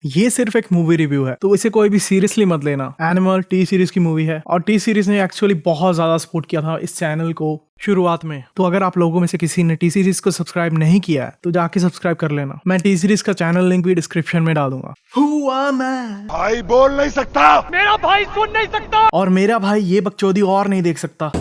ये सिर्फ एक मूवी रिव्यू है, तो इसे कोई भी सीरियसली मत लेना। एनिमल टी सीरीज की मूवी है और टी सीरीज ने एक्चुअली बहुत ज्यादा सपोर्ट किया था इस चैनल को शुरुआत में। तो अगर आप लोगों में से किसी ने टी सीरीज को सब्सक्राइब नहीं किया है तो जाके सब्सक्राइब कर लेना। मैं टी सीरीज का चैनल लिंक भी डिस्क्रिप्शन में डाल दूंगा। भाई बोल नहीं सकता, मेरा भाई सुन नहीं सकता, और मेरा भाई ये बकचोदी और नहीं देख सकता।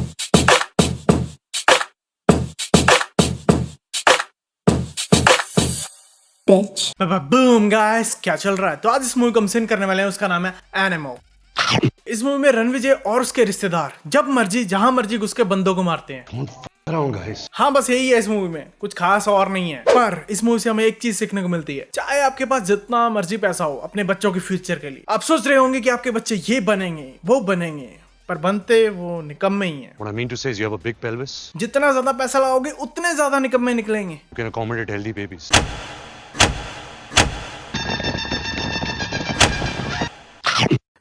बूम गाइस, क्या चल रहा है? तो आज इस मूवी को हम सीन करने वाले हैं, उसका नाम है एनिमल। इस मूवी में रणविजय और उसके रिश्तेदार जब मर्जी जहां मर्जी घुस के बंदों को मारते हैं। हाँ, बस यही है इस मूवी में, कुछ खास और नहीं है। पर इस मूवी से हमें एक चीज सीखने को मिलती है, चाहे आपके पास जितना मर्जी पैसा हो अपने बच्चों के फ्यूचर के लिए, आप सोच रहे होंगे कि आपके बच्चे ये बनेंगे वो बनेंगे, पर बनते वो निकम्मे ही हैं। What I mean to say is you have a big pelvis. जितना ज्यादा पैसा लगाओगे उतने ज्यादा निकम्मे निकलेंगे। You can accommodate healthy babies.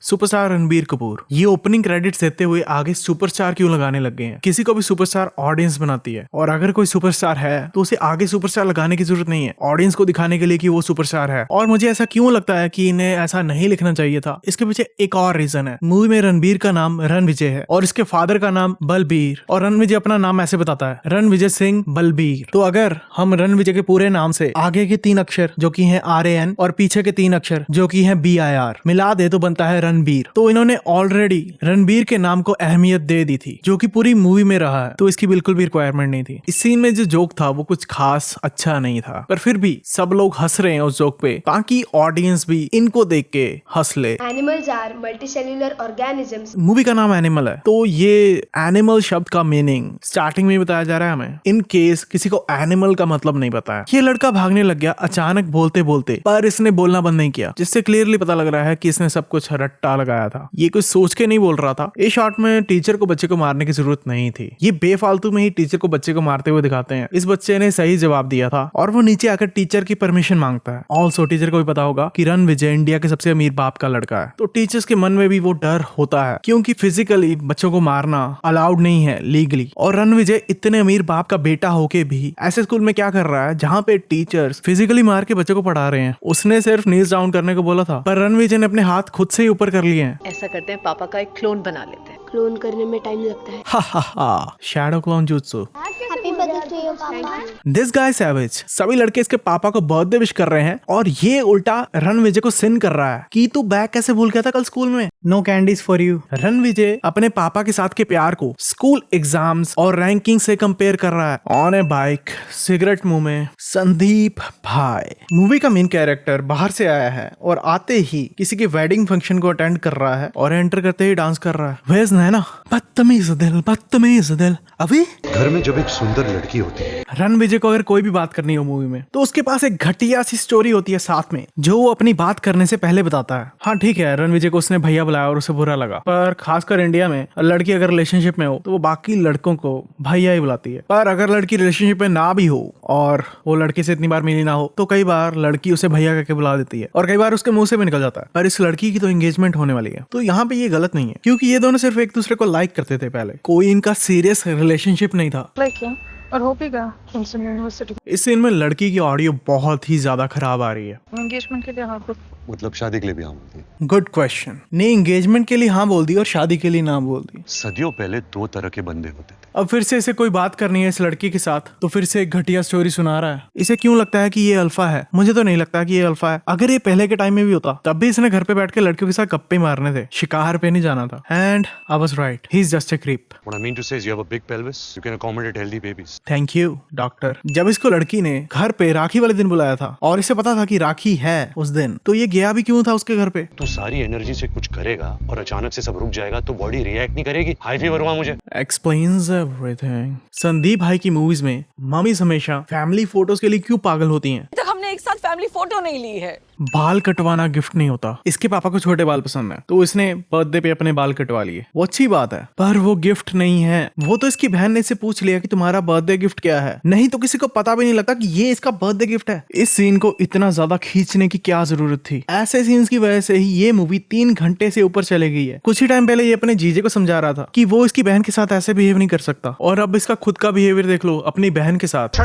Superstar Ranbir Kapoor ये ओपनिंग क्रेडिट्स देते हुए आगे सुपरस्टार क्यों लगाने लग गए हैं? किसी को भी सुपरस्टार ऑडियंस बनाती है, और अगर कोई सुपरस्टार है तो उसे आगे सुपरस्टार लगाने की जरूरत नहीं है ऑडियंस को दिखाने के लिए कि वो सुपरस्टार है। और मुझे ऐसा क्यों लगता है कि इन्हें ऐसा नहीं लिखना चाहिए था, इसके पीछे एक और रीजन है। मूवी में रणबीर का नाम रणविजय है और इसके फादर का नाम बलबीर, और रणविजय अपना नाम ऐसे बताता है, रणविजय सिंह बलबीर। तो अगर हम रणविजय के पूरे नाम से आगे के 3 अक्षर जो कि हैं RAN और पीछे के 3 अक्षर जो कि हैं BIR मिला दे तो बनता है रणबीर। तो इन्होंने ऑलरेडी रणबीर के नाम को अहमियत दे दी थी, जो कि पूरी मूवी में रहा है, तो इसकी बिल्कुल भी रिक्वायरमेंट नहीं थी। इस सीन में जो जोक था वो कुछ खास अच्छा नहीं था, पर फिर भी सब लोग हंस रहे हैं उस जोक पे, ताकि ऑडियंस भी इनको देख के हंस ले। Animals are multicellular organisms. Movie का नाम एनिमल है, तो ये एनिमल शब्द का मीनिंग स्टार्टिंग में बताया जा रहा है हमें। इन केस किसी को एनिमल का मतलब नहीं पता है। ये लड़का भागने लग गया अचानक बोलते बोलते, पर इसने बोलना बंद नहीं किया, जिससे क्लियरली पता लग रहा है कि इसने सब कुछ रट्टा लगाया था। ये कुछ सोच के नहीं बोल रहा था। इस शॉट में टीचर को बच्चे को मारने की जरूरत नहीं थी। ये बेफालतू में ही टीचर को बच्चे को मारते हुए दिखाते हैं। इस बच्चे ने सही जवाब दिया था और वो नीचे आकर टीचर की परमिशन मांगता है। ऑल्सो टीचर को भी पता होगा कि रणविजय इंडिया के सबसे अमीर बाप का लड़का है, तो टीचर्स के मन में भी वो डर होता है, क्योंकि फिजिकली बच्चों को मारना अलाउड नहीं है लीगली। और रणविजय इतने अमीर बाप का बेटा होके भी ऐसे स्कूल में क्या कर रहा है जहाँ पे टीचर्स फिजिकली मार के बच्चों को पढ़ा रहे हैं। उसने सिर्फ नीज डाउन करने को बोला था, पर रणविजय ने अपने हाथ खुद से ही ऊपर कर लिए हैं। ऐसा करते हैं, पापा का एक क्लोन बना लेते हैं। क्लोन करने में टाइम लगता है। हा हा हा, shadow clone jutsu. Happy birthday to you पापा। This guy savage. सभी लड़के इसके पापा को बर्थडे विश कर रहे हैं और ये उल्टा रणविजय को सिन कर रहा है कि तू बैग कैसे भूल गया था कल स्कूल में, no candies for you. Ranvijay अपने पापा के साथ के प्यार को स्कूल एग्जाम्स और रैंकिंग से कंपेयर कर रहा है। ऑन ए बाइक, सिगरेट मुंह में, संदीप भाई। मूवी का मेन कैरेक्टर बाहर से आया है और आते ही किसी के वेडिंग फंक्शन को अटेंड कर रहा है और एंटर करते ही डांस कर रहा है। वेज है ना, बदतमीज दिल। अभी घर में जब एक सुंदर लड़की होती है, रणविजय को अगर कोई भी बात करनी हो मूवी में तो उसके पास एक घटिया सी स्टोरी होती है साथ में, जो वो अपनी बात करने से पहले बताता है। हाँ ठीक है, रणविजय को उसने भैया बुलाया और उसे बुरा लगा, पर खासकर इंडिया में लड़की अगर रिलेशनशिप में हो तो वो बाकी लड़कों को भैया ही बुलाती है। पर अगर लड़की रिलेशनशिप में ना भी हो और वो लड़के से इतनी बार मिली ना हो तो कई बार लड़की उसे भैया करके बुला देती है, और कई बार उसके मुंह से भी निकल जाता है। पर इस लड़की की तो एंगेजमेंट होने वाली है, तो यहाँ पे ये गलत नहीं है, क्योंकि ये दोनों सिर्फ एक दूसरे को लाइक करते थे पहले, कोई इनका सीरियस रिलेशनशिप नहीं था। और हो भी गया उनसे यूनिवर्सिटी। इस सीन में लड़की की ऑडियो बहुत ही ज्यादा खराब आ रही है। एंगेजमेंट के लिए हाँ मतलब शादी के लिए भी हाँ बोलती है। Good question. ने एंगेजमेंट के लिए हाँ बोल दी और शादी के लिए ना बोल दी। सदियों पहले 2 तरह के बंदे होते थे। अब फिर से इसे कोई बात करनी है इस लड़की के साथ, तो फिर से एक घटिया स्टोरी सुना रहा है। इसे क्यों लगता है कि ये अल्फा है? मुझे तो नहीं लगता कि ये अल्फा है। अगर ये पहले के टाइम में भी होता तब भी इसने घर पे बैठ के लड़कियों के साथ गप्पे मारने थे, शिकार पे नहीं जाना था। And I was right, he is just a creep. What I mean to say is you have a big pelvis. You can accommodate healthy babies. Thank you doctor. जब इसको लड़की ने घर पे राखी वाले दिन बुलाया था और इसे पता था कि राखी है उस दिन, तो ये गया भी क्यों था उसके घर पे? तू सारी एनर्जी से कुछ करेगा और अचानक से सब रुक जाएगा तो बॉडी रिएक्ट नहीं करेगी। हाई फीवर हुआ मुझे। Explains everything. संदीप भाई की मूवीज में मम्मीज हमेशा फैमिली फोटोज के लिए क्यों पागल होती हैं? तक हमने एक साथ फैमिली फोटो नहीं ली है। बाल कटवाना गिफ्ट नहीं होता। इसके पापा को छोटे बाल पसंद है तो इसने बर्थडे पे अपने बाल कटवा लिए, वो अच्छी बात है, पर वो गिफ्ट नहीं है। वो तो इसकी बहन ने इससे पूछ लिया कि तुम्हारा बर्थडे गिफ्ट क्या है, नहीं तो किसी को पता भी नहीं लगता कि ये इसका बर्थडे गिफ्ट है। इस सीन को इतना ज्यादा खींचने की क्या जरूरत थी? ऐसे सीन्स की वजह से ही ये मूवी 3 घंटे से ऊपर चले गई है। कुछ ही टाइम पहले ये अपने जीजे को समझा रहा था कि वो इसकी बहन के साथ ऐसे बिहेव नहीं कर सकता, और अब इसका खुद का बिहेवियर देख लो अपनी बहन के साथ।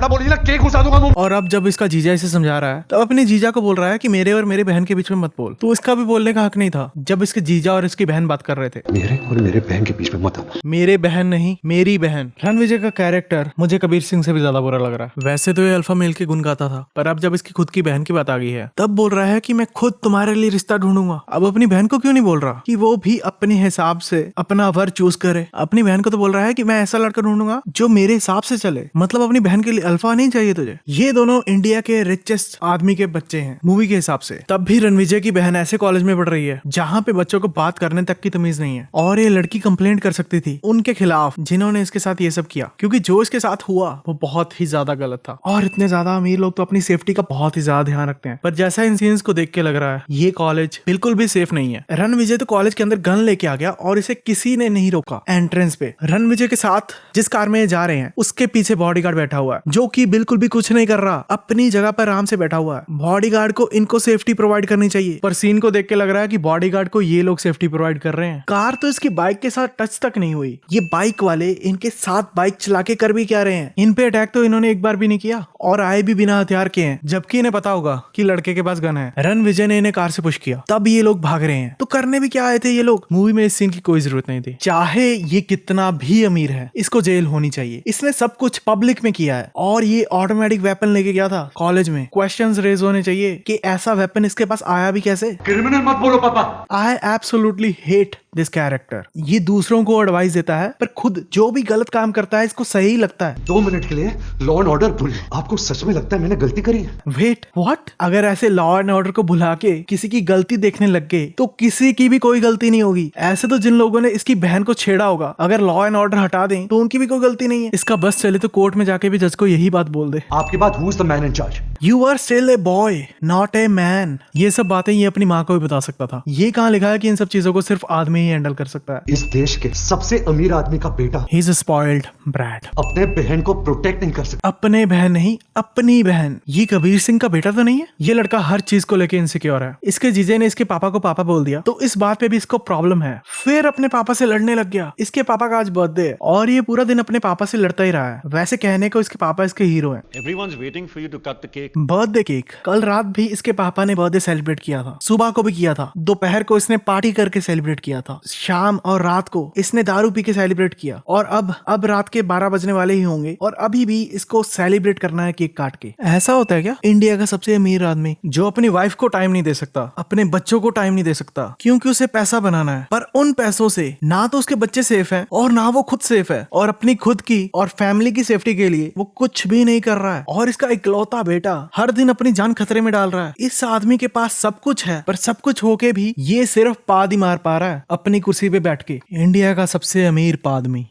और अब जब इसका जीजा इसे समझा रहा है तब अपने जीजा को बोल रहा है कि मेरे और मेरी बहन के बीच में मत बोल। तो इसका भी बोलने का हक नहीं था जब इसके जीजा और इसकी बहन बात कर रहे थे। मेरे और मेरे बहन के बीच में मत आना। मेरे बहन नहीं, मेरी बहन। रणविजय का कैरेक्टर मुझे कबीर सिंह से भी ज्यादा बुरा लग रहा है। वैसे तो ये अल्फा मेल के गुण गाता था, पर अब जब इसकी खुद की बहन की बात आ गई है तब बोल रहा है कि मैं खुद तुम्हारे लिए रिश्ता ढूंढूंगा। अब अपनी बहन को क्यों नहीं बोल रहा कि वो भी अपने हिसाब से अपना वर चूज करे। अपनी बहन को तो बोल रहा है कि मैं ऐसा लड़का ढूंढूंगा जो मेरे हिसाब से चले। मतलब अपनी बहन के लिए अल्फा नहीं चाहिए तुझे। ये दोनों इंडिया के रिचेस्ट आदमी के बच्चे हैं मूवी के हिसाब से। तब भी रणविजय की बहन ऐसे कॉलेज में पढ़ रही है जहाँ पे बच्चों को बात करने तक की तमीज नहीं है, और ये लड़की कंप्लेंट कर सकती थी उनके खिलाफ जिन्होंने इसके साथ ये सब किया, क्योंकि जो इसके साथ हुआ वो बहुत ही ज्यादा गलत था। और इतने ज्यादा अमीर लोग तो अपनी सेफ्टी का बहुत ही ज्यादा ध्यान रखते हैं, पर जैसा इन सीन्स को देख के लग रहा है ये कॉलेज बिल्कुल भी सेफ नहीं है। रणविजय तो कॉलेज के अंदर गन लेके आ गया और इसे किसी ने नहीं रोका एंट्रेंस पे। रणविजय के साथ जिस कार में जा रहे हैं उसके पीछे बॉडीगार्ड बैठा हुआ है जो कि बिल्कुल भी कुछ नहीं कर रहा, अपनी जगह पर आराम से बैठा हुआ है। बॉडीगार्ड को इनको सेफ्टी प्रोवाइड करनी चाहिए, पर सीन को देख के लग रहा है कि बॉडीगार्ड को ये लोग सेफ्टी प्रोवाइड कर रहे हैं। कार तो इसकी बाइक के साथ टच तक नहीं हुई। ये बाइक वाले इनके साथ बाइक चला के कर भी क्या रहे हैं? इन पे अटैक तो इन्होंने एक बार भी नहीं किया और आए भी बिना हथियार के हैं, जबकि इन्हें पता होगा कि लड़के के पास गन है। रणविजय ने इन्हें कार से पुश किया, तब ये लोग भाग रहे हैं। तो करने भी क्या आए थे ये लोग? मूवी में इस सीन की कोई जरूरत नहीं थी। चाहे ये कितना भी अमीर है, इसको जेल होनी चाहिए। इसने सब कुछ पब्लिक में किया है और ये ऑटोमेटिक वेपन लेके गया था कॉलेज में। क्वेश्चंस रेज होने चाहिए कि ऐसा वेपन इसके पास आया भी कैसे? क्रिमिनल मत बोलो पापा। I absolutely hate this character. ये दूसरों को एडवाइस देता है पर खुद जो भी गलत काम करता है इसको सही लगता है। 2 मिनट के लिए लॉ एंड ऑर्डर भूल। आपको सच में लगता है मैंने गलती करी है? Wait what? अगर ऐसे लॉ एंड ऑर्डर को भुला के किसी की गलती देखने लग गए तो किसी की भी कोई गलती नहीं होगी। ऐसे तो जिन लोगों ने इसकी बहन को छेड़ा होगा, अगर लॉ एंड ऑर्डर हटा दें तो उनकी भी कोई गलती नहीं है। इसका बस चले तो कोर्ट में जाके भी जज को यही बात बोल दे। आपके बाद who is the man in charge? You are still a boy not a man. ये सब बातें ये अपनी माँ को भी बता सकता था। ये कहाँ लिखा है कि इन सब चीजों को सिर्फ आदमी ही हैंडल कर सकता है? इस देश के सबसे अमीर आदमी का बेटा he is a spoiled brat. अपने बहन को प्रोटेक्ट नहीं कर सकता। अपने बहन नहीं, अपनी बहन। ये कबीर सिंह का बेटा तो नहीं है? ये लड़का हर चीज को लेके इनसिक्योर है। इसके जीजे ने इसके पापा को पापा बोल दिया तो इस बात पे भी इसको प्रॉब्लम है। फिर अपने पापा से लड़ने लग गया। इसके पापा का आज बर्थडे है और ये पूरा दिन अपने पापा से लड़ता ही रहा है। वैसे कहने को इसके पापा इसके हीरो हैं। Everyone's waiting for you to cut the cake. Birthday cake. कल रात भी इसके पापा ने बर्थडे सेलिब्रेट किया था, सुबह को भी किया था, दोपहर को इसने पार्टी करके सेलिब्रेट किया था, शाम और रात को इसने दारू पी के सेलिब्रेट किया, और अब रात के 12 बजने वाले ही होंगे और अभी भी इसको सेलिब्रेट करना है केक काट के। ऐसा होता है क्या? इंडिया का सबसे अमीर आदमी जो अपनी वाइफ को टाइम नहीं दे सकता, अपने बच्चों को टाइम नहीं दे सकता क्योंकि उसे पैसा बनाना है, पर उन पैसों से ना तो उसके बच्चे सेफ हैं और ना वो खुद सेफ है, और अपनी खुद की और फैमिली की सेफ्टी के लिए वो कुछ भी नहीं कर रहा है। और इसका इकलौता बेटा हर दिन अपनी जान खतरे में डाल रहा है। इस आदमी के पास सब कुछ है, पर सब कुछ होके भी ये सिर्फ पाद ही मार पा रहा है अपनी कुर्सी पे बैठ के। इंडिया का सबसे अमीर पादमी।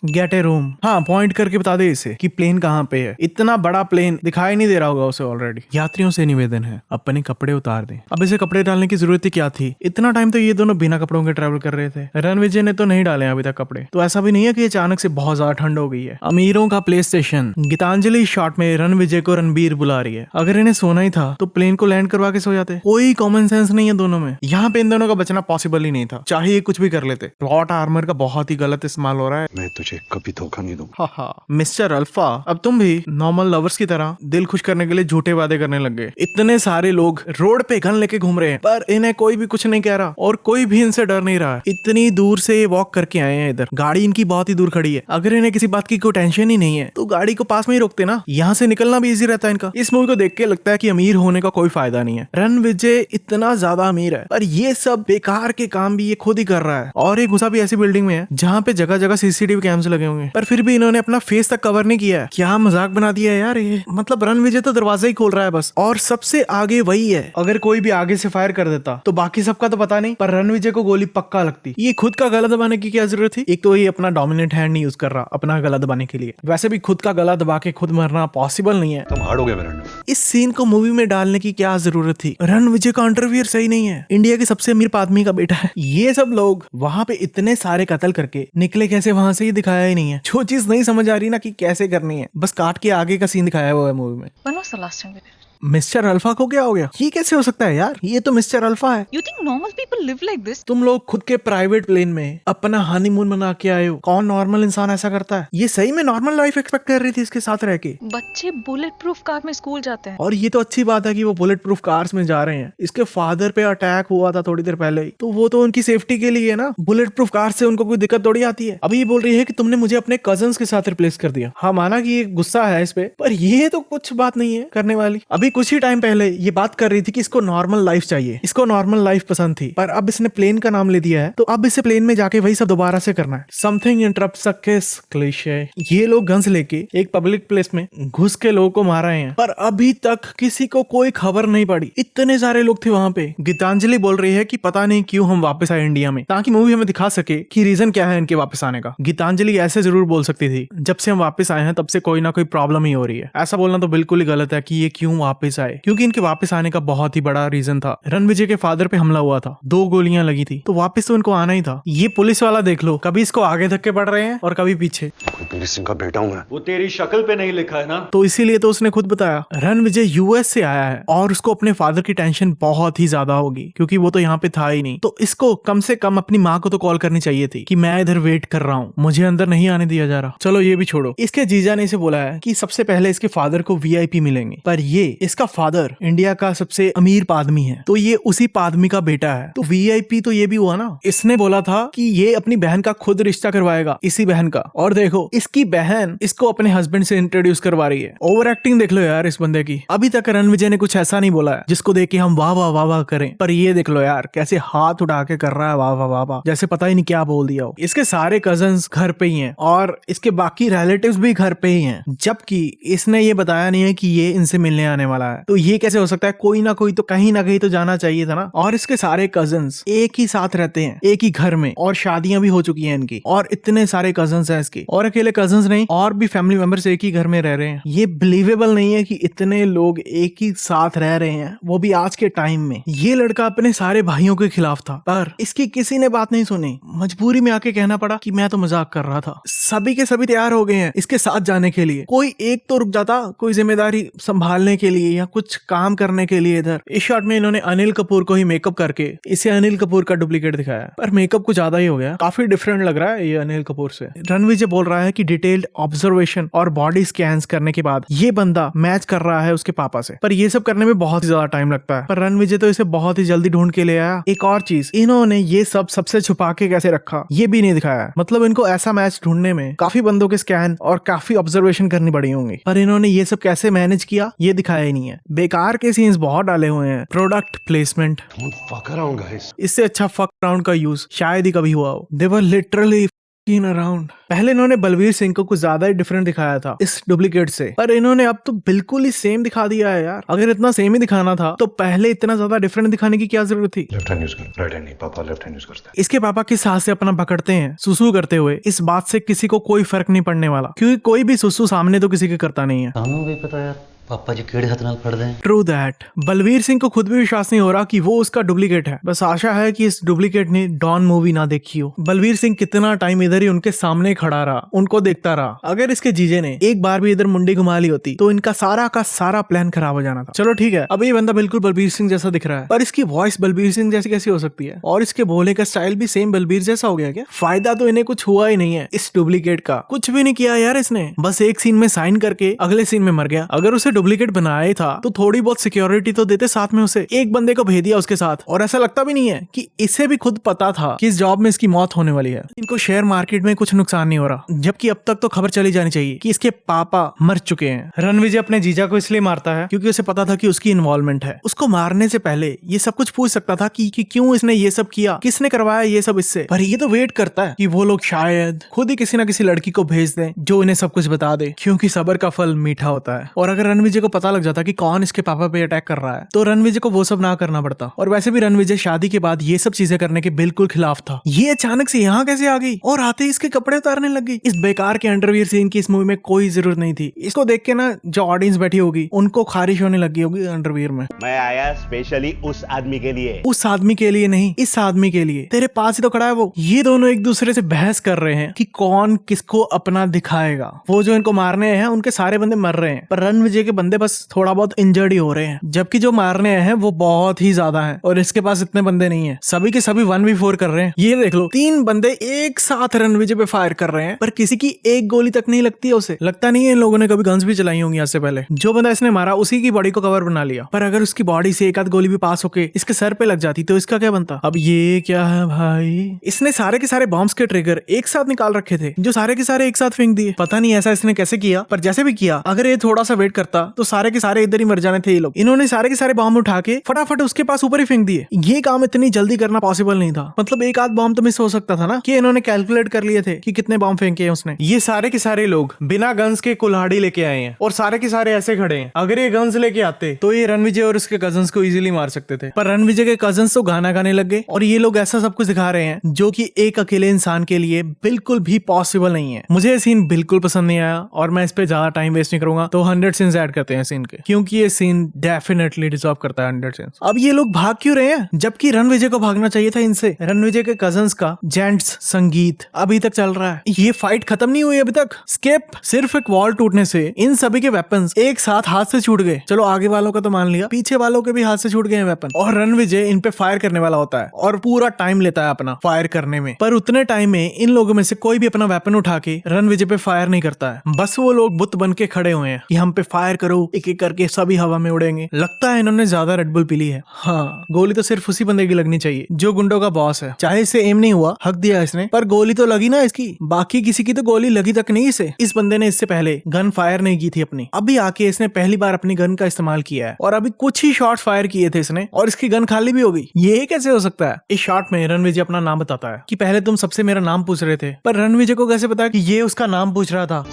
Get a room. हाँ, पॉइंट करके बता दे इसे कि प्लेन कहाँ पे है। इतना बड़ा प्लेन दिखाई नहीं दे रहा होगा उसे ऑलरेडी। यात्रियों से निवेदन है अपने कपड़े उतार दें। अब इसे कपड़े डालने की जरूरत ही क्या थी? इतना टाइम तो ये दोनों बिना कपड़ों के ट्रैवल कर रहे थे। रणविजय ने तो नहीं डाले अभी तक कपड़े, तो ऐसा भी नहीं है कि अचानक से बहुत ज्यादा ठंड हो गई है। अमीरों का प्ले स्टेशन। गीतांजलि शॉट में रणविजय को रणबीर बुला रही है। अगर इन्हें सोना ही था तो प्लेन को लैंड करवा के सो जाते। कोई कॉमन सेंस नहीं है दोनों में। यहाँ पे इन दोनों का बचना पॉसिबल ही नहीं था, चाहे ये कुछ भी कर लेते। प्लॉट आर्मर का बहुत ही गलत इस्तेमाल हो रहा है। मैं तुझे कभी धोखा नहीं दूंगा। मिस्टर अल्फा, अब तुम भी नॉर्मल लवर्स की तरह दिल खुश करने के लिए झूठे वादे करने लग गए। इतने सारे लोग रोड पे गन लेके घूम रहे हैं पर इन्हें कोई भी कुछ नहीं कह रहा और कोई भी इनसे डर नहीं रहा है। इतनी दूर से ये वॉक करके आए हैं इधर, गाड़ी इनकी बहुत ही दूर खड़ी है। अगर इन्हें किसी बात की कोई टेंशन ही नहीं है तो गाड़ी को पास में ही रोकते ना, यहाँ से निकलना भी इजी रहता है इनका। इस मूवी को देख के लगता है कि अमीर होने का कोई फायदा नहीं है। रणविजय इतना ज्यादा अमीर है पर ये सब बेकार के काम भी ये खुद ही कर रहा है, और ये घुसा भी ऐसी बिल्डिंग में है जहाँ पे जगह जगह सीसीटीवी कैमरे लगे होंगे, पर फिर भी इन्होंने अपना फेस तक कवर नहीं किया है। क्या मजाक बना दिया है यार ये। मतलब रणविजय तो दरवाजा ही खोल रहा है बस, और सबसे आगे वही है। अगर कोई भी आगे से फायर कर देता तो बाकी सबका तो पता नहीं, पर रणविजय को गोली पक्का लगती। ये खुद का गला दबाने की क्या जरूरत थी? एक तो ये अपना डोमिनेंट हैंड नहीं यूज कर रहा अपना गला दबाने के लिए, वैसे भी खुद का गला दबा के खुद मरना पॉसिबल नहीं है। तुम हार्ड हो गए मेरा। इस सीन को मूवी में डालने की क्या जरूरत थी? रणविजय का अंडरवियर सही नहीं है, इंडिया के सबसे अमीर आदमी का बेटा है। ये सब लोग वहां पे इतने सारे कत्ल करके निकले कैसे वहां से, ये दिखाया ही नहीं है। जो चीज नहीं समझ आ रही ना कि कैसे करनी है, बस काट के आगे का सीन दिखाया हुआ है मूवी में। When was the last time we did? Mister alpha को क्या हो गया? ये कैसे हो सकता है यार? ये तो मिस्टर अल्फा है। You think normal people live like this? तुम लोग खुद के प्राइवेट प्लेन में अपना हनीमून मना के आए हो। कौन नॉर्मल इंसान ऐसा करता है? ये सही में नॉर्मल लाइफ एक्सपेक्ट कर रही थी इसके साथ रह के। बच्चे बुलेट प्रूफ कार में स्कूल जाते हैं। और ये तो अच्छी बात है कि वो बुलेट प्रूफ कार्स में जा रहे हैं। इसके फादर पे अटैक हुआ था थोड़ी देर पहले ही, तो वो तो उनकी सेफ्टी के लिए है ना। बुलेट प्रूफ कार से उनको कोई दिक्कत थोड़ी आती है। अभी ये बोल रही है कि तुमने मुझे अपने कजन्स के साथ रिप्लेस कर दिया। हाँ माना कि ये गुस्सा है इस पे, पर ये तो कुछ बात नहीं है करने वाली। अभी कुछ ही टाइम पहले ये बात कर रही थी कि इसको नॉर्मल लाइफ चाहिए, इसको नॉर्मल लाइफ पसंद थी, पर अब इसने प्लेन का नाम ले दिया है, तो अब इसे प्लेन में जाके वही सब दोबारा से करना है। समथिंग इंटरप्ट्स अ किस क्लीशे। ये लोग गन्स लेके एक पब्लिक प्लेस में घुस के लोगों को मार रहे हैं, पर अभी तक किसी को कोई खबर नहीं पड़ी। इतने सारे लोग थे वहां पे। गीतांजलि बोल रही है कि पता नहीं क्यों हम वापस आए इंडिया में, ताकि मूवी हमें दिखा सके कि रीजन क्या है इनके वापस आने का। गीतांजलि ऐसे जरूर बोल सकती थी, जब से हम वापस आए हैं तब से कोई ना कोई प्रॉब्लम ही हो रही है। ऐसा बोलना तो बिल्कुल ही गलत है कि ये क्यों वापस आए, क्योंकि इनके वापस आने का बहुत ही बड़ा रीजन था। रणविजय के फादर पे हमला हुआ था, 2 गोलियां लगी थी, तो वापस तो इनको आना ही था। ये पुलिस वाला देख लो, कभी इसको आगे धक्के पड़ रहे हैं और कभी पीछे। पुलिस सिंह का बेटा हूँ मैं। वो तेरी शक्ल पे नहीं लिखा है ना। तो इसीलिए तो उसने खुद बताया रणविजय यूएस से आया है और उसको अपने फादर की टेंशन बहुत ही ज्यादा होगी, क्योंकि वो तो यहाँ पे था ही नहीं। तो इसको कम से कम अपनी माँ को तो कॉल करनी चाहिए थी कि मैं इधर वेट कर रहा हूँ, मुझे अंदर नहीं आने दिया जा रहा। चलो ये भी छोड़ो, इसके जीजा ने इसे बोला है कि सबसे पहले इसके फादर को वीआईपी मिलेंगे, पर ये इसका फादर इंडिया का सबसे अमीर आदमी है, तो ये उसी आदमी का बेटा है, तो वीआईपी तो ये भी हुआ ना। इसने बोला था कि ये अपनी बहन का खुद रिश्ता करवाएगा, इसी बहन का, और देखो इसकी बहन इसको अपने हस्बैंड से इंट्रोड्यूस करवा रही है। ओवर एक्टिंग देख लो यार इस बंदे की। अभी तक रणविजय ने कुछ ऐसा नहीं बोला है जिसको देख के हम वाह वाह वाह वाह करें, पर ये देख लो यार कैसे हाथ उठा के कर रहा है वाह वाह वाह वाह, जैसे पता ही नहीं क्या बोल दिया हो। इसके सारे कजन्स घर पे ही हैं और इसके बाकी रिलेटिव्स भी घर पे ही हैं, जबकि इसने ये बताया नहीं है कि ये इनसे मिलने आने वाला है। तो ये कैसे हो सकता है? कोई ना कोई तो कहीं ना कहीं तो जाना चाहिए था ना। और इसके सारे कजन्स एक ही साथ रहते हैं, एक ही घर में, और शादियां भी हो चुकी हैं इनकी, और इतने सारे कजन्स हैं इसके, और अकेले कजन्स नहीं और भी फैमिली मेंबर्स एक ही घर में रह रहे हैं। ये बिलीवेबल नहीं है कि इतने लोग एक ही साथ रह रहे हैं, वो भी आज के टाइम में। ये लड़का अपने सारे भाइयों के खिलाफ था, पर इसकी किसी ने बात नहीं सुनी। मजबूरी में आके कहना पड़ा कि मैं तो मजाक कर रहा था। सभी के सभी तैयार हो गए हैं इसके साथ जाने के लिए। कोई एक तो रुक जाता कोई जिम्मेदारी संभालने के लिए या कुछ काम करने के लिए। इधर इस शॉट में इन्होंने अनिल कपूर को ही मेकअप करके इसे अनिल कपूर का डुप्लीकेट दिखाया, पर मेकअप कुछ ज्यादा ही हो गया, काफी डिफरेंट लग रहा है ये अनिल कपूर से। रणविजय बोल रहा है कि डिटेल्ड ऑब्जर्वेशन और बॉडी स्कैन्स करने के बाद ये बंदा मैच कर रहा है उसके पापा से, पर ये सब करने में बहुत ही ज्यादा टाइम लगता है। पर रणविजय तो इसे बहुत ही जल्दी ढूंढ के ले आया। एक और चीज, इन्होंने ये सब सबसे छुपा के कैसे रखा ये भी नहीं दिखाया। मतलब इनको ऐसा मैच ढूंढने में काफी बंदों के स्कैन और काफी ऑब्जर्वेशन करनी पड़ी होंगी, पर इन्होंने ये सब कैसे मैनेज किया ये दिखाया ही नहीं है। बेकार के सीन्स बहुत डाले हुए हैं। Product placement, fuck around guys। इससे अच्छा फक अराउंड का यूज शायद ही कभी हुआ हो। दे वर लिटरली इन अराउंड। पहले इन्होंने बलवीर सिंह को कुछ ज्यादा ही डिफरेंट दिखाया था इस डुप्लीकेट से, पर इन्होंने अब तो बिल्कुल ही सेम दिखा दिया है यार। अगर इतना सेम ही दिखाना था तो पहले इतना ज्यादा डिफरेंट दिखाने की क्या जरूरत थी? लेफ्ट हैंड यूज कर, राइट हैंड नहीं। पापा लेफ्ट हैंड यूज करते हैं। इसके पापा किस हाथ से अपना पकड़ते हैं सुसु करते हुए, इस बात से किसी को कोई फर्क नहीं पड़ने वाला, क्योंकि कोई भी सुसु सामने तो किसी के करता नहीं है। ਸਾਨੂੰ ਵੀ ਪਤਾ ਯਾਰ पापा जी केड़े हाथ नाल फड़दे हैं। True that. बलवीर सिंह को खुद भी विश्वास नहीं हो रहा कि वो उसका डुप्लीकेट है। बस आशा है कि इस डुप्लीकेट ने डॉन मूवी ना देखी हो। बलवीर सिंह कितना टाइम इधर ही उनके सामने खड़ा रहा, उनको देखता रहा। अगर इसके जीजे ने एक बार भी इधर मुंडी घुमा ली होती तो इनका सारा का सारा प्लान खराब हो जाना था। चलो ठीक है, अब ये बंदा बिल्कुल बलबीर सिंह जैसा दिख रहा है, पर इसकी वॉइस बलबीर सिंह जैसी कैसी हो सकती है? और इसके बोलने का स्टाइल भी सेम बलबीर जैसा हो गया क्या? फायदा तो इन्हें कुछ हुआ ही नहीं है इस डुप्लीकेट का, कुछ भी नहीं किया यार इसने। बस एक सीन में साइन करके अगले सीन में मर गया। अगर उसे डुप्लीकेट बनाया था तो थोड़ी बहुत सिक्योरिटी तो देते साथ में। उसे एक बंदे को भेज दिया उसके साथ, और ऐसा लगता भी नहीं है कि इसे भी खुद पता था कि इस जॉब में इसकी मौत होने वाली है। इनको शेयर मार्केट में कुछ नुकसान नहीं हो रहा, जबकि अब तक तो खबर चली जानी चाहिए कि इसके पापा मर चुके हैं। रणविजय अपने जीजा को इसलिए मारता है क्योंकि उसे पता था कि उसकी इन्वॉल्वमेंट है। उसको मारने से पहले ये सब कुछ पूछ सकता था कि क्यों इसने ये सब किया, किसने करवाया ये सब इससे, पर ये तो वेट करता है कि वो लोग शायद खुद ही किसी ना किसी लड़की को भेज दें जो इन्हें सब कुछ बता दे, क्योंकि सब्र का फल मीठा होता है। और अगर रणविजय को पता लग जाता कि कौन इसके पापा पे अटैक कर रहा है तो रणविजय को वो सब ना करना पड़ता। और वैसे भी रणविजय शादी के बाद ये सब चीजें करने के बिल्कुल खिलाफ था। ये अचानक से यहाँ कैसे आ गई और आते ही इसके कपड़े उतारने लग गई? इस बेकार के अंडरवियर सीन की इस मूवी में कोई जरूरत नहीं थी। इसको देख के ना जो ऑडियंस बैठी होगी उनको खारिश होने लगी होगी अंडरवियर में। मैं आया स्पेशली उस आदमी के लिए। उस आदमी के लिए नहीं, इस आदमी के लिए। तेरे पास ही तो खड़ा है वो। ये दोनों एक दूसरे से बहस कर रहे हैं कि कौन किसको अपना दिखाएगा। वो जो इनको मारने हैं उनके सारे बंदे मर रहे हैं, पर रणविजय के के बंदे बस थोड़ा बहुत इंजर्ड ही हो रहे हैं, जबकि जो मारने आए हैं वो बहुत ही ज्यादा हैं और इसके पास इतने बंदे नहीं है। सभी के सभी 1v4 कर रहे हैं। ये देख लो, 3 बंदे एक साथ रणविजय पे फायर कर रहे हैं, पर किसी की एक गोली तक नहीं लगती है उसे। लगता नहीं है इन लोगों ने कभी गन्स भी चलाई होंगी इससे पहले। जो बंदा इसने मारा उसी की बॉडी को कवर बना लिया, पर अगर उसकी बॉडी से एक आध गोली भी पास होके इसके सर पे लग जाती तो इसका क्या बनता। अब ये क्या है भाई, इसने सारे के सारे बॉम्ब्स के ट्रिगर एक साथ निकाल रखे थे, जो सारे के सारे एक साथ फेंक दिए। पता नहीं ऐसा इसने कैसे किया, पर जैसे भी किया, अगर ये थोड़ा सा वेट करता तो सारे के सारे इधर ही मर जाने थे ये लोग। इन्होंने सारे के सारे बॉम्ब उठा के फटाफट उसके पास ऊपर ही फेंक दिए। ये काम इतनी जल्दी करना पॉसिबल नहीं था। मतलब एक आध बॉम्ब तो मिस हो सकता था ना, कि इन्होंने कैलकुलेट कर लिए थे कि कितने बॉम्ब फेंके हैं उसने। ये सारे के सारे लोग बिना गन्स के कुल्हाड़ी लेके आए हैं और सारे के सारे ऐसे खड़े हैं। अगर ये गन्स लेके आते तो ये रणविजय और उसके कजन्स को इजीली मार सकते थे, पर रणविजय के कजन्स तो गाना गाने लग गए और ये लोग ऐसा सब कुछ दिखा रहे हैं जो कि एक अकेले इंसान के लिए बिल्कुल भी पॉसिबल नहीं है। मुझे ये सीन बिल्कुल पसंद नहीं आया और मैं इस पे ज्यादा टाइम वेस्ट नहीं करूंगा, तो 100 सीन्स ऐड करते हैं सीन के, क्योंकि ये सीन डेफिनेटली डिजर्व करता है 100 सीन्स। अब ये लोग भाग क्यों रहे हैं, जबकि रणविजय को भागना चाहिए था इनसे। रणविजय के कजन्स का जेंट्स संगीत अभी तक चल रहा है, ये फाइट खत्म नहीं हुई अभी तक। स्केप सिर्फ एक वॉल टूटने से इन सभी के वेपन्स एक साथ हाथ से छूट गए। चलो आगे वालों का तो मान लिया, पीछे वालों के भी हाथ से छूट गए हैं वेपन, और रणविजय इन पे फायर करने वाला होता है और पूरा टाइम लेता है अपना फायर करने में। पर उतने टाइम में इन लोगों में से कोई भी अपना वेपन उठा के रणविजय पे फायर नहीं करता है। बस वो लोग बुत बन के खड़े हुए हैं कि हम पे फायर करो, एक एक करके सभी हवा में उड़ेंगे। लगता है इन्होंने ज्यादा रेड बुल पी ली है। हाँ, गोली तो सिर्फ उसी बंदे की लगनी चाहिए जो गुंडों का बॉस है। चाहे इसे एम नहीं हुआ, हक दिया इसने, पर गोली तो लगी ना इसकी। बाकी किसी की तो गोली लगी तक नहीं इसे। इस बंदे ने इससे पहले गन फायर नहीं की थी अपनी, अभी आके इसने पहली बार अपनी गन का इस्तेमाल किया है और अभी कुछ ही शॉट फायर किए थे इसने और इसकी गन खाली भी हो गई। ये कैसे हो सकता है। इस शॉट में रणविजय अपना नाम बताता है कि पहले तुम सबसे मेरा नाम पूछ रहे थे, पर रणविजय को कैसे पता कि ये उसका नाम पूछ रहा था।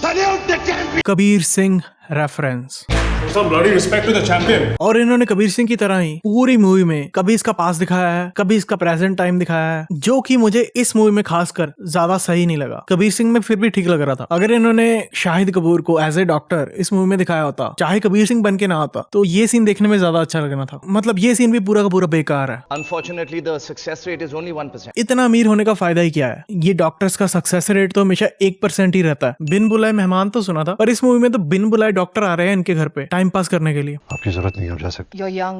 कबीर सिंह रेफरेंस। और इन्होंने कबीर सिंह की तरह ही पूरी मूवी में कभी इसका पास दिखाया है, कभी इसका प्रेजेंट टाइम दिखाया है, जो कि मुझे इस मूवी में खासकर ज्यादा सही नहीं लगा। कबीर सिंह में फिर भी ठीक लग रहा था। अगर इन्होंने शाहिद कपूर को एज ए डॉक्टर इस मूवी में दिखाया होता, चाहे कबीर सिंह बन के ना होता, तो ये सीन देखने में ज्यादा अच्छा लगना था। मतलब ये सीन भी पूरा का पूरा बेकार है। Unfortunately, the success rate is only 1%. इतना अमीर होने का फायदा ही क्या है। ये डॉक्टर्स का सक्सेस रेट तो हमेशा 1% ही रहता है। बिन बुलाए मेहमान तो सुना था, पर इस मूवी में तो बिन बुलाए डॉक्टर आ रहे हैं इनके घर पे टाइम पास करने के लिए। आपकी जरूरत नहीं है, आप जा सकते। You're young,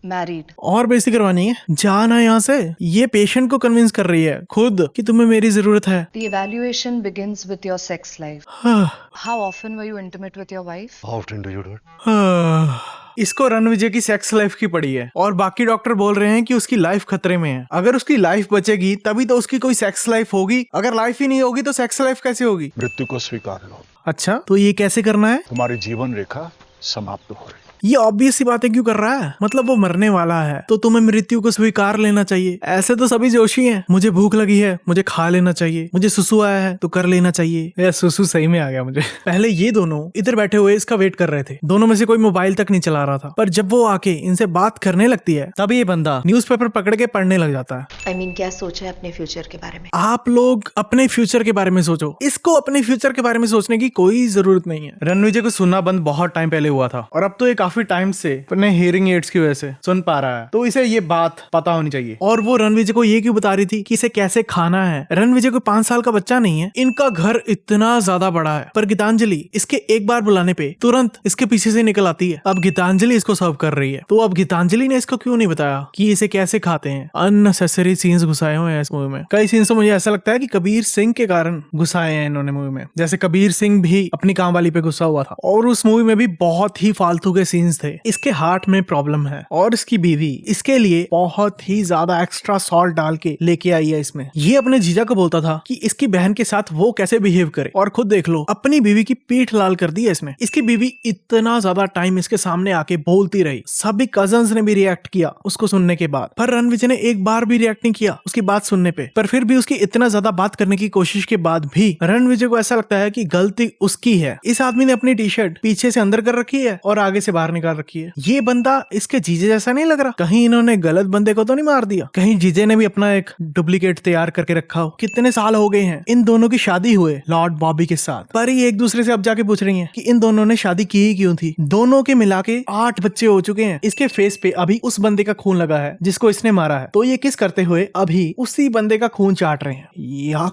married. और बेइज्जती करवानी है, जाना यहाँ से। ये पेशेंट को कन्विंस कर रही है खुद कि तुम्हें मेरी जरूरत है। The evaluation begins with your sex life. हाँ, How often were you intimate with your wife? How often do you do it? हाँ। इसको रणविजय की सेक्स लाइफ की पड़ी है और बाकी डॉक्टर बोल रहे हैं कि उसकी लाइफ खतरे में है। अगर उसकी लाइफ बचेगी तभी तो उसकी कोई सेक्स लाइफ होगी, अगर लाइफ ही नहीं होगी तो सेक्स लाइफ कैसे होगी। मृत्यु को स्वीकार लो, अच्छा, तो ये कैसे करना है। तुम्हारी जीवन रेखा समाप्त हो रही। ये ऑब्वियस सी बातें क्यों कर रहा है। मतलब वो मरने वाला है तो तुम्हें मृत्यु को स्वीकार लेना चाहिए। ऐसे तो सभी जोशी हैं। मुझे भूख लगी है, मुझे खा लेना चाहिए, मुझे सुसु आया है तो कर लेना चाहिए। यार सुसु सही में आ गया मुझे। पहले ये दोनों इधर बैठे हुए इसका वेट कर रहे थे, दोनों में से कोई मोबाइल तक नहीं चला रहा था, पर जब वो आके इनसे बात करने लगती है तब ये बंदा न्यूज़पेपर पकड़ के पढ़ने लग जाता है। I mean, क्या सोचा है अपने फ्यूचर के बारे में? आप लोग अपने फ्यूचर के बारे में सोचो, इसको अपने फ्यूचर के बारे में सोचने की कोई जरूरत नहीं है। रणविजय को सुनना बंद बहुत टाइम पहले हुआ था और अब तो ये काफी टाइम से अपने हियरिंग एड्स की वजह से सुन पा रहा है, तो इसे ये बात पता होनी चाहिए। और वो रणविजय को ये क्यों बता रही थी कि इसे कैसे खाना है। रणविजय को 5 साल का बच्चा नहीं है, इनका घर इतना ज्यादा बड़ा है, पर गीतांजलि इसके एक बार बुलाने पे तुरंत इसके पीछे से निकल आती है। अब गीतांजलि इसको सर्व कर रही है, तो अब गीतांजलि ने इसको क्यों नहीं बताया कि इसे कैसे खाते हैं। अननेसेसरी सीन्स घुसाए हुए हैं इस मूवी में। कई सीन्स तो मुझे ऐसा लगता है कि कबीर सिंह के कारण घुसाए हैं इन्होंने मूवी में, जैसे कबीर सिंह भी अपनी काम वाली पे गुस्सा हुआ था और उस मूवी में भी बहुत ही फालतू के सीन्स थे। इसके हार्ट में प्रॉब्लम है और इसकी बीवी इसके लिए बहुत ही ज्यादा एक्स्ट्रा सॉल्ट डाल के लेके आई है इसमें। ये अपने जीजा को बोलता था कि इसकी बहन के साथ वो कैसे बिहेव करे, और खुद देख लो अपनी बीवी की पीठ लाल कर दी है इसने। इसकी बीवी इतना ज्यादा टाइम इसके सामने आके बोलती रही, सभी कजन्स ने भी रिएक्ट किया उसको सुनने के बाद, पर रणविजय ने एक बार भी रिएक्ट नहीं किया उसकी बात सुनने पे। पर फिर भी उसकी इतना ज्यादा बात करने की कोशिश के बाद भी रणविजय को ऐसा लगता है कि गलती उसकी है। इस आदमी ने अपनी टी शर्ट पीछे से अंदर कर रखी है और आगे से बाहर निकाल रखी है। ये बंदा इसके जीजे जैसा नहीं लग रहा। कहीं इन्होंने गलत बंदे को तो नहीं मार दिया, कहीं जीजे ने भी अपना एक डुप्लीकेट तैयार करके रखा हो। कितने साल हो गए हैं इन दोनों की शादी हुए लॉर्ड बॉबी के साथ, पर ये एक दूसरे से अब जाके पूछ रही हैं कि इन दोनों ने शादी की ही क्यों थी। दोनों के मिला के 8 बच्चे हो चुके हैं। इसके फेस पे अभी उस बंदे का खून लगा है जिसको इसने मारा है, तो ये किस करते हुए अभी उसी बंदे का खून चाट रहे हैं। या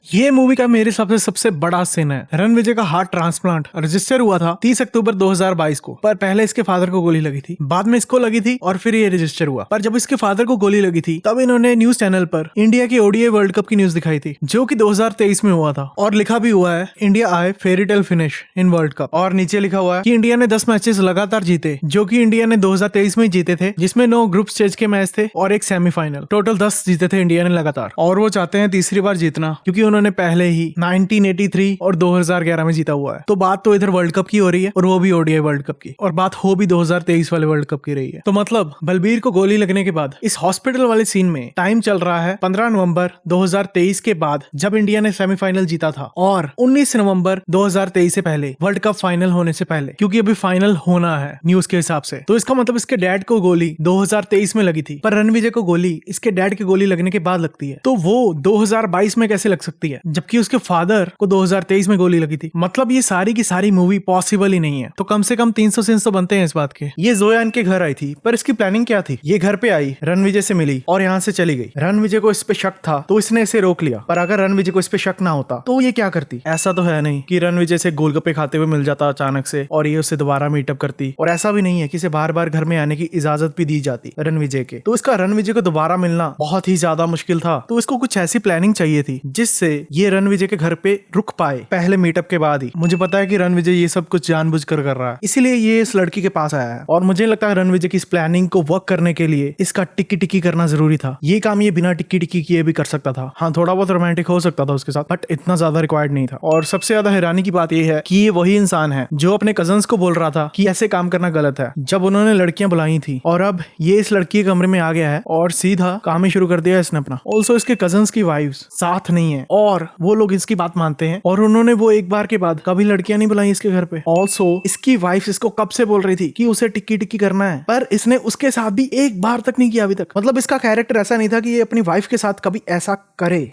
ये मूवी का मेरे हिसाब से सबसे बड़ा सीन है। रणविजय का हार्ट ट्रांसप्लांट रजिस्टर हुआ था 30 अक्टूबर 2022 को, पर पहले इसके फादर को गोली लगी थी, बाद में इसको लगी थी और फिर ये रजिस्टर हुआ। पर जब इसके फादर को गोली लगी थी तब इन्होंने न्यूज चैनल पर इंडिया की ओडीआई वर्ल्ड कप की न्यूज दिखाई थी, जो कि 2023 में हुआ था, और लिखा भी हुआ है इंडिया आए fairy tale finish in world cup. और नीचे लिखा हुआ है कि इंडिया ने 10 मैचेस लगातार जीते, जो कि इंडिया ने 2023 में जीते थे, जिसमें 9 ग्रुप स्टेज के मैच थे और एक सेमीफाइनल। टोटल 10 जीते थे इंडिया ने लगातार, और वो चाहते हैं तीसरी बार जीतना, क्योंकि उन्होंने पहले ही 1983 और 2011 में जीता हुआ है। तो बात तो इधर वर्ल्ड कप की हो रही है और वो भी ओडीआई वर्ल्ड कप की, और बात हो भी 2023 वाले वर्ल्ड कप की रही है। तो मतलब बलबीर को गोली लगने के बाद इस हॉस्पिटल वाले सीन में टाइम चल रहा है 15 नवंबर 2023 के बाद, जब इंडिया ने सेमीफाइनल जीता था, और 19 नवंबर 2023 से पहले, वर्ल्ड कप फाइनल होने से पहले, क्योंकि अभी फाइनल होना है न्यूज के हिसाब से। तो इसका मतलब इसके डैड को गोली 2023 में लगी थी, पर रणविजय को गोली इसके डैड की गोली लगने के बाद लगती है। तो वो 2022 में कैसे लग सकती है, जबकि उसके फादर को 2023 में गोली लगी थी? मतलब ये सारी की सारी मूवी पॉसिबल ही नहीं है। तो कम से कम 300 सीन्स तो बनते हैं इस बात के। ये जोया इनके घर आई थी, पर इसकी प्लानिंग क्या थी? ये घर पे आई, रणविजय से मिली और यहाँ से चली गई। रणविजय को इस पे शक था तो इसने इसे रोक लिया, पर अगर रणविजय को इस पे शक ना होता तो ये क्या करती? ऐसा तो है नहीं कि रणविजय से गोलगप्पे खाते हुए मिल जाता अचानक से और ये उससे दोबारा मीटअप करती, और ऐसा भी नहीं है कि इसे बार बार घर में आने की इजाजत भी दी जाती रणविजय के। तो इसका रणविजय को दोबारा मिलना बहुत ही ज्यादा मुश्किल था। तो इसको कुछ ऐसी प्लानिंग चाहिए थी जिससे ये रणविजय के घर पे रुक पाए पहले मीटअप के बाद ही। मुझे पता है कि रणविजय ये सब कुछ जानबूझकर कर रहा है, इसीलिए ये इस लड़की के पास आया है, और मुझे लगता है रणविजय की इस प्लानिंग को वर्क करने के लिए इसका टिक्की टिक्की करना जरूरी था। ये काम ये बिना टिक्की टिक्की किए भी कर सकता था। हाँ, थोड़ा बहुत रोमांटिक हो सकता था उसके साथ, बट इतना ज्यादा रिक्वायर्ड नहीं था। और सबसे ज्यादा हैरानी की बात यह है कि ये वही इंसान है जो अपने कजन्स को बोल रहा था कि ऐसे काम करना गलत है, जब उन्होंने लड़कियां बुलाई थी, और अब ये इस लड़की के कमरे में आ गया है और सीधा काम ही शुरू कर दिया इसने अपना। ऑल्सो इसके कजन्स की वाइफ्स साथ नहीं है और वो लोग इसकी बात मानते हैं, और उन्होंने वो एक बार के बाद कभी लड़कियां नहीं बुलाई इसके घर पे। ऑल्सो इसकी वाइफ इसको कब से बोल रही थी कि उसे टिक्की टिक्की करना है, पर इसने उसके साथ भी एक बार तक नहीं किया अभी तक। मतलब इसका कैरेक्टर ऐसा नहीं था कि ये अपनी वाइफ के साथ कभी ऐसा करे।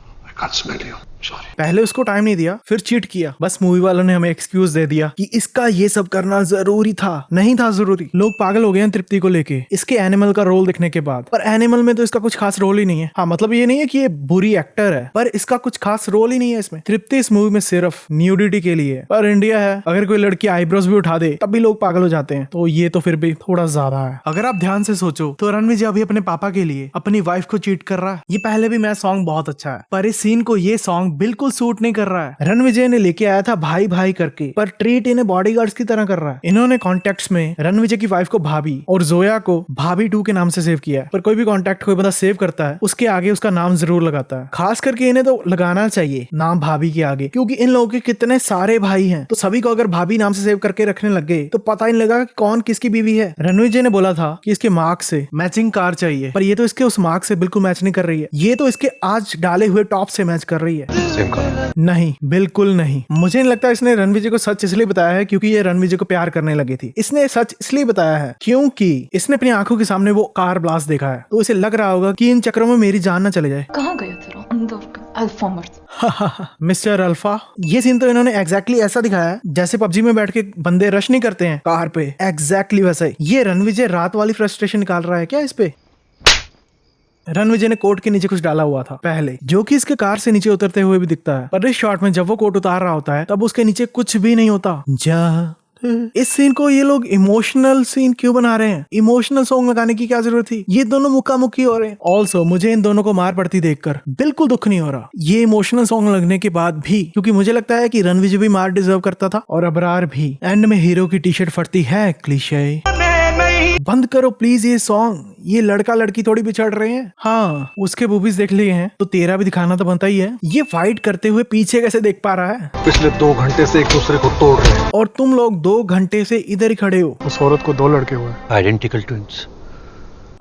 पहले उसको टाइम नहीं दिया, फिर चीट किया। बस मूवी वालों ने हमें एक्सक्यूज दे दिया कि इसका ये सब करना जरूरी था। नहीं था जरूरी। लोग पागल हो गए हैं तृप्ति को लेके इसके एनिमल का रोल देखने के बाद, पर एनिमल में तो इसका कुछ खास रोल ही नहीं है। हाँ, मतलब ये नहीं है कि ये बुरी एक्टर है, पर इसका कुछ खास रोल ही नहीं है इसमें। तृप्ति इस मूवी में सिर्फ न्यूडिटी के लिए है, पर इंडिया है, अगर कोई लड़की आईब्रोज भी उठा दे तब भी लोग पागल हो जाते हैं, तो ये तो फिर भी थोड़ा ज्यादा है। अगर आप ध्यान से सोचो तो रणविजय अभी अपने पापा के लिए अपनी वाइफ को चीट कर रहा है। ये पहले भी मैं सॉन्ग बहुत अच्छा है, पर इस सीन को ये सॉन्ग बिल्कुल सूट नहीं कर रहा है। रणविजय ने लेके आया था भाई भाई करके, पर ट्रीट इन्हें बॉडीगार्ड्स की तरह कर रहा है। इन्होंने कॉन्टेक्ट्स में रणविजय की वाइफ को भाभी और जोया को भाभी 2 के नाम से सेव किया है, पर कोई भी कॉन्टेक्ट कोई बंदा सेव करता है उसके आगे उसका नाम जरूर लगाता है। खास करके इन्हें तो लगाना चाहिए नाम भाभी के आगे, क्योंकि इन लोगों के कितने सारे भाई हैं, तो सभी को अगर भाभी नाम से सेव करके रखने लग गए तो पता ही नहीं लगा कि कौन किसकी बीवी है। रणविजय ने बोला था कि इसके मार्क से मैचिंग कार चाहिए, पर ये तो इसके उस मार्क से बिल्कुल मैच नहीं कर रही है। ये तो इसके आज डाले हुए टॉप से मैच कर रही है। नहीं, बिल्कुल नहीं। मुझे नहीं लगता इसने रणविजय को सच इसलिए बताया है क्योंकि ये रणविजय को प्यार करने लगी थी। इसने सच इसलिए बताया है क्योंकि इसने अपनी आंखों के सामने वो कार ब्लास्ट देखा है, तो इसे लग रहा होगा कि इन चक्रों में मेरी जान न चले जाए। कहाँ गया तेरा अंदर का अल्फा मर्द? Mister alpha. ये सीन तो इन्होंने एग्जैक्टली ऐसा दिखाया है जैसे पबजी में बैठ के बंदे रश नहीं करते हैं कार पे, एग्जैक्टली वैसा ही। ये रणविजय रात वाली फ्रस्ट्रेशन निकाल रहा है क्या इस पे? रणविजय ने कोट के नीचे कुछ डाला हुआ था पहले, जो कि इसके कार से नीचे उतरते हुए भी दिखता है, पर इस शॉट में जब वो कोट उतार रहा होता है तब उसके नीचे कुछ भी नहीं होता। इस सीन को ये लोग इमोशनल सीन क्यों बना रहे हैं? इमोशनल सॉन्ग लगाने की क्या जरूरत थी? ये दोनों मुखामुखी हो रहे हैं। ऑल्सो मुझे इन दोनों को मार पड़ती देखकर बिल्कुल दुख नहीं हो रहा, ये इमोशनल सॉन्ग लगने के बाद भी, क्योंकि मुझे लगता है कि रणविजय भी मार डिजर्व करता था और अबरार भी। एंड में हीरो की टी शर्ट फटती है, क्लीशे। बंद करो प्लीज ये सॉन्ग, ये लड़का लड़की थोड़ी बिछड़ रहे हैं। हाँ, उसके बूबीज देख लिए हैं तो तेरा भी दिखाना तो बनता ही है। ये फाइट करते हुए पीछे कैसे देख पा रहा है? पिछले 2 घंटे से एक दूसरे को तोड़ रहे हैं, और तुम लोग 2 घंटे से इधर ही खड़े हो। उस औरत को 2 लड़के हुए। Identical twins.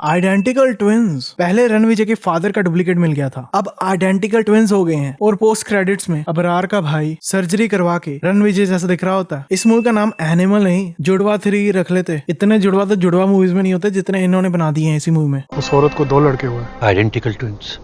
Identical twins. पहले रणविजय के फादर का डुप्लीकेट मिल गया था, अब आइडेंटिकल ट्विंस हो गए हैं। और पोस्ट क्रेडिट्स में अबरार का भाई सर्जरी करवा के रणविजय जैसा दिख रहा होता है। इस मूवी का नाम एनिमल नहीं, जुड़वा 3 रख लेते। इतने जुड़वा तो जुड़वा मूवीज में नहीं होते जितने इन्होंने बना दिए हैं इसी मूवी में। उस औरत को 2 लड़के हुए। Identical twins.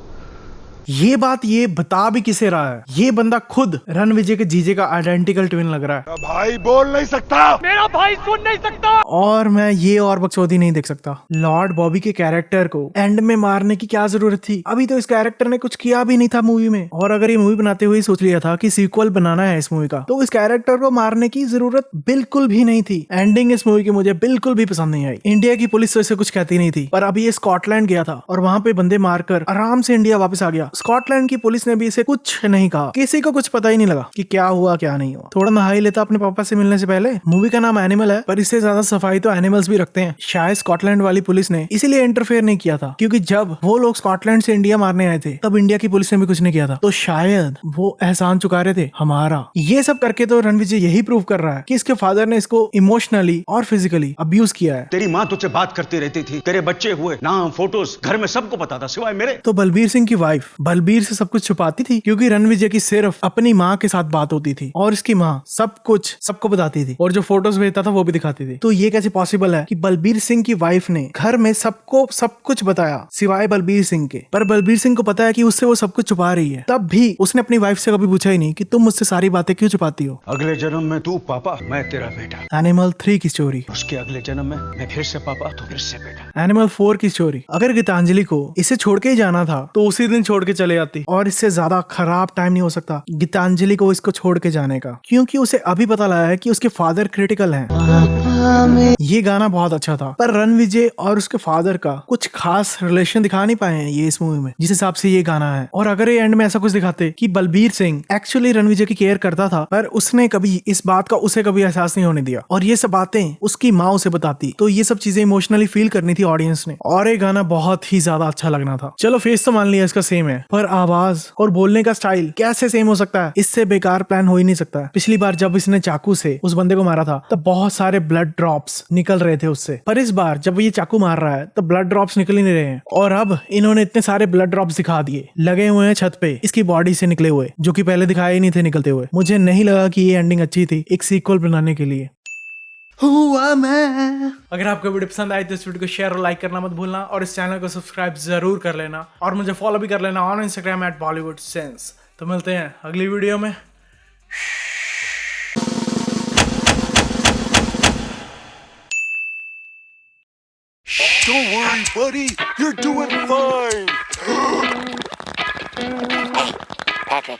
ये बात ये बता भी किसे रहा है? ये बंदा खुद रणविजय के जीजे का आइडेंटिकल ट्विन लग रहा है। भाई बोल नहीं सकता, मेरा भाई सुन नहीं सकता। और मैं ये और बकचोदी नहीं देख सकता। लॉर्ड बॉबी के कैरेक्टर को एंड में मारने की क्या जरूरत थी? अभी तो इस कैरेक्टर ने कुछ किया भी नहीं था मूवी में, और अगर ये मूवी बनाते हुए सोच लिया था कि सीक्वल बनाना है इस मूवी का, तो इस कैरेक्टर को मारने की जरूरत बिल्कुल भी नहीं थी। एंडिंग इस मूवी की मुझे बिल्कुल भी पसंद नहीं आई। इंडिया की पुलिस तो इसे कुछ कहती नहीं थी, पर अभी ये स्कॉटलैंड गया था और वहां पे बंदे मारकर आराम से इंडिया वापस आ गया। स्कॉटलैंड की पुलिस ने भी इसे कुछ नहीं कहा, किसी को कुछ पता ही नहीं लगा कि क्या हुआ क्या नहीं हुआ। थोड़ा नहा ही लेता अपने पापा से मिलने से पहले। मूवी का नाम एनिमल है, पर इससे ज्यादा सफाई तो एनिमल्स भी रखते हैं। शायद स्कॉटलैंड वाली पुलिस ने इसीलिए इंटरफेयर नहीं किया था, क्योंकि जब वो लोग स्कॉटलैंड से इंडिया मारने आए थे तब इंडिया की पुलिस ने भी कुछ नहीं किया था, तो शायद वो एहसान चुका रहे थे हमारा। ये सब करके तो रणविजय यही प्रूव कर रहा है कि इसके फादर ने इसको इमोशनली और फिजिकली अब्यूज किया है। तेरी माँ तुझसे बात करती रहती थी, तेरे बच्चे हुए, नाम, फोटोज घर में सबको पता था सिवाय मेरे। तो बलबीर सिंह की वाइफ बलबीर से सब कुछ छुपाती थी, क्योंकि रणविजय की सिर्फ अपनी माँ के साथ बात होती थी और इसकी माँ सब कुछ सबको बताती थी, और जो फोटोज भेजता था वो भी दिखाती थी। तो ये कैसे पॉसिबल है कि बलबीर सिंह की वाइफ ने घर में सबको सब कुछ बताया सिवाय बलबीर सिंह के? पर बलबीर सिंह को पता है कि उससे वो सब कुछ छुपा रही है, तब भी उसने अपनी वाइफ से कभी पूछा ही नहीं कि तुम मुझसे सारी बातें क्यों छुपाती हो। अगले जन्म में तू पापा, मैं तेरा बेटा। एनिमल 3 की स्टोरी। उसके अगले जन्म में मैं फिर से पापा, तू फिर से बेटा। एनिमल 4 की स्टोरी। अगर गीतांजलि को इसे छोड़ के ही जाना था तो उसी दिन छोड़ के चले जाती, और इससे ज्यादा खराब टाइम नहीं हो सकता गीतांजलि को इसको छोड़ के जाने का, क्योंकि उसे अभी पता लगा है कि उसके फादर क्रिटिकल हैं। ये गाना बहुत अच्छा था, पर रणविजय और उसके फादर का कुछ खास रिलेशन दिखा नहीं पाए हैं ये इस मूवी में, जिस हिसाब से ये गाना है। और अगर ये एंड में ऐसा कुछ दिखाते कि बलबीर सिंह एक्चुअली रणविजय की केयर करता था, पर उसने कभी इस बात का उसे कभी एहसास नहीं होने दिया, और ये सब बातें उसकी माँ उसे बताती, तो ये सब चीजें इमोशनली फील करनी थी ऑडियंस ने, और ये गाना बहुत ही ज्यादा अच्छा लगना था। चलो फेस तो मान लिया इसका सेम है, पर आवाज और बोलने का स्टाइल कैसे सेम हो सकता है? इससे बेकार प्लान हो ही नहीं सकता है। पिछली बार जब इसने चाकू से उस बंदे को मारा था तब बहुत सारे ब्लड ड्रॉप्स निकल रहे थे उससे, पर इस बार जब ये चाकू मार रहा है तो ब्लड ड्रॉप्स निकल ही नहीं रहे हैं, और अब इन्होंने इतने सारे ब्लड ड्रॉप्स दिखा दिए, लगे हुए हैं छत पे इसकी बॉडी से निकले हुए, जो कि पहले दिखाए ही नहीं थे निकलते हुए। मुझे नहीं लगा कि ये एंडिंग अच्छी थी एक सीक्वल बनाने के लिए। हुआ मैं। अगर आपको वीडियो पसंद आई तो इस वीडियो को शेयर और लाइक करना मत भूलना, और इस चैनल को सब्सक्राइब जरूर कर लेना, और मुझे फॉलो भी कर लेना ऑन इंस्टाग्राम @BollywoodSense। तो मिलते हैं अगली वीडियो में। Don't worry, buddy. You're doing fine. Patrick.